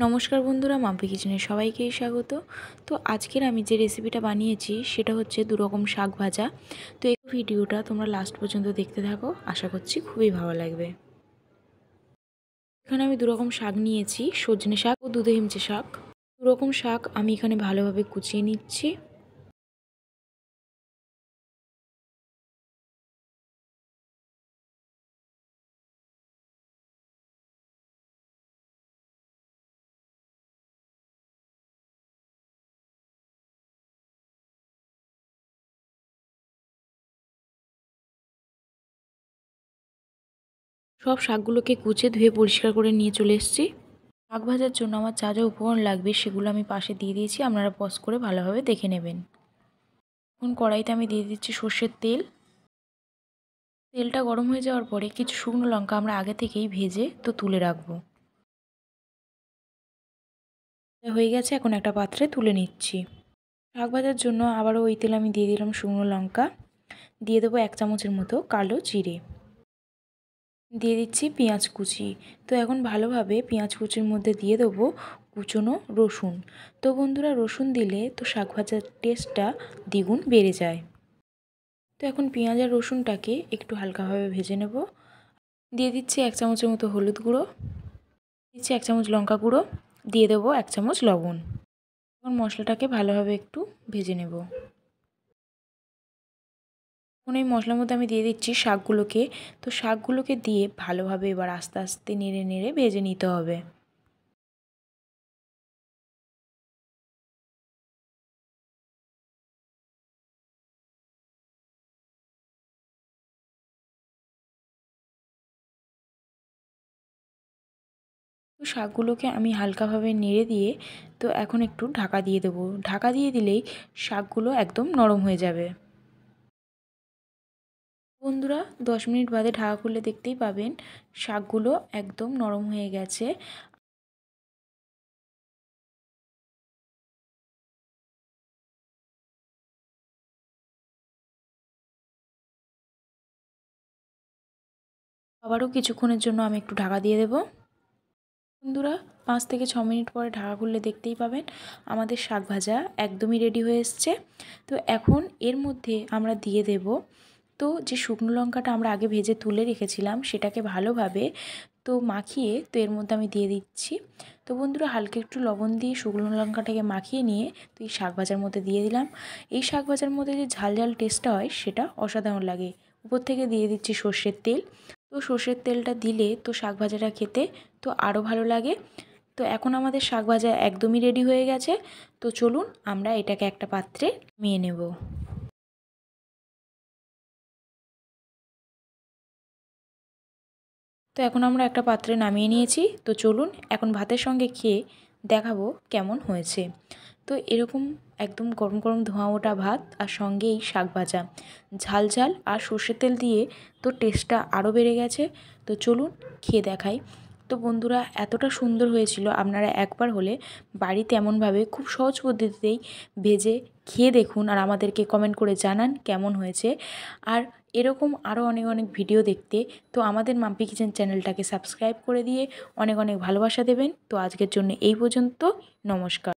নমস্কার বন্ধুরা, মাম্পি কিচেনে সবাইকেই স্বাগত। তো আজকের আমি যে রেসিপিটা বানিয়েছি সেটা হচ্ছে দুরকম শাক ভাজা। তো এই ভিডিওটা তোমরা লাস্ট পর্যন্ত দেখতে থাকো, আশা করছি খুবই ভালো লাগবে। এখানে আমি দুরকম শাক নিয়েছি, সজনে শাক ও দুধে হিমচে শাক। দুরকম শাক আমি এখানে ভালোভাবে কুচিয়ে নিচ্ছি। সব শাকগুলোকে কুচে ধুয়ে পরিষ্কার করে নিয়ে চলে এসেছি। শাক ভাজার জন্য আমার যা যা উপকরণ লাগবে সেগুলো আমি পাশে দিয়ে দিয়েছি, আপনারা পজ করে ভালোভাবে দেখে নেবেন। এখন কড়াইতে আমি দিয়ে দিচ্ছি সর্ষের তেল। তেলটা গরম হয়ে যাওয়ার পরে কিছু শুকনো লঙ্কা আমরা আগে থেকেই ভেজে তুলে রাখবো। হয়ে গেছে, এখন একটা পাত্রে তুলে নিচ্ছি। শাক ভাজার জন্য আবারও ওই তেল আমি দিয়ে দিলাম শুকনো লঙ্কা, দিয়ে দেবো 1 চামচের মতো কালো জিরে, দিয়ে দিচ্ছি পেঁয়াজ কুচি। তো এখন ভালোভাবে পেঁয়াজ কুচির মধ্যে দিয়ে দেবো কুচনো রসুন। তো বন্ধুরা, রসুন দিলে তো শাক ভাজার টেস্টটা দ্বিগুণ বেড়ে যায়। তো এখন পেঁয়াজ আর রসুনটাকে একটু হালকাভাবে ভেজে নেব। দিয়ে দিচ্ছি 1 চামচের মতো হলুদ গুঁড়ো, দিচ্ছি 1 চামচ লঙ্কা গুঁড়ো, দিয়ে দেবো 1 চামচ লবণ। এখন মশলাটাকে ভালোভাবে একটু ভেজে নেব। এখন এই মশলার মধ্যে আমি দিয়ে দিচ্ছি শাকগুলোকে। তো শাকগুলোকে দিয়ে ভালোভাবে এবার আস্তে আস্তে নেড়ে নেড়ে ভেজে নিতে হবে। তো শাকগুলোকে আমি হালকাভাবে নেড়ে দিয়ে তো এখন একটু ঢাকা দিয়ে দেবো। ঢাকা দিয়ে দিলেই শাকগুলো একদম নরম হয়ে যাবে। বন্ধুরা, 10 মিনিট বাদে ঢাকা খুলে দেখতেই পাবেন শাকগুলো একদম নরম হয়ে গেছে। আবারও কিছুক্ষণের জন্য আমি একটু ঢাকা দিয়ে দেবো। বন্ধুরা, 5 থেকে 6 মিনিট পরে ঢাকা খুললে দেখতেই পাবেন আমাদের শাক ভাজা একদমই রেডি হয়ে এসছে। তো এখন এর মধ্যে আমরা দিয়ে দেব তো যে শুকনো লঙ্কাটা আমরা আগে ভেজে তুলে রেখেছিলাম সেটাকে ভালোভাবে মাখিয়ে এর মধ্যে আমি দিয়ে দিচ্ছি। তো বন্ধুরা, হালকা একটু লবণ দিয়ে শুকনো লঙ্কাটাকে মাখিয়ে নিয়ে এই শাক ভাজার মধ্যে দিয়ে দিলাম। এই শাক ভাজার মধ্যে যে ঝাল ঝাল টেস্টটা হয় সেটা অসাধারণ লাগে। উপর থেকে দিয়ে দিচ্ছি সর্ষের তেল। তো সর্ষের তেলটা দিলে শাক ভাজাটা খেতে আরও ভালো লাগে। তো এখন আমাদের শাক ভাজা একদমই রেডি হয়ে গেছে। তো চলুন আমরা এটাকে একটা পাত্রে নিয়ে নেব। তো এখন আমরা একটা পাত্রে নামিয়ে নিয়েছি। তো চলুন এখন ভাতের সঙ্গে খেয়ে দেখাবো কেমন হয়েছে। তো এরকম একদম গরম গরম ধোঁয়া ওঠা ভাত আর সঙ্গে এই শাক ভাজা, ঝাল ঝাল আর সর্ষের তেল দিয়ে টেস্টটা আরও বেড়ে গেছে। তো চলুন খেয়ে দেখাই। তো বন্ধুরা, এতটা সুন্দর হয়েছিল, আপনারা একবার হলে বাড়িতে এমনভাবে খুব সহজ পদ্ধতিতেই ভেজে খেয়ে দেখুন আর আমাদেরকে কমেন্ট করে জানান কেমন হয়েছে। আর এরকম আরও অনেক অনেক ভিডিও দেখতে আমাদের মাম্পি কিচেন চ্যানেলটাকে সাবস্ক্রাইব করে দিয়ে অনেক অনেক ভালোবাসা দেবেন। তো আজকের জন্য এই পর্যন্ত। নমস্কার।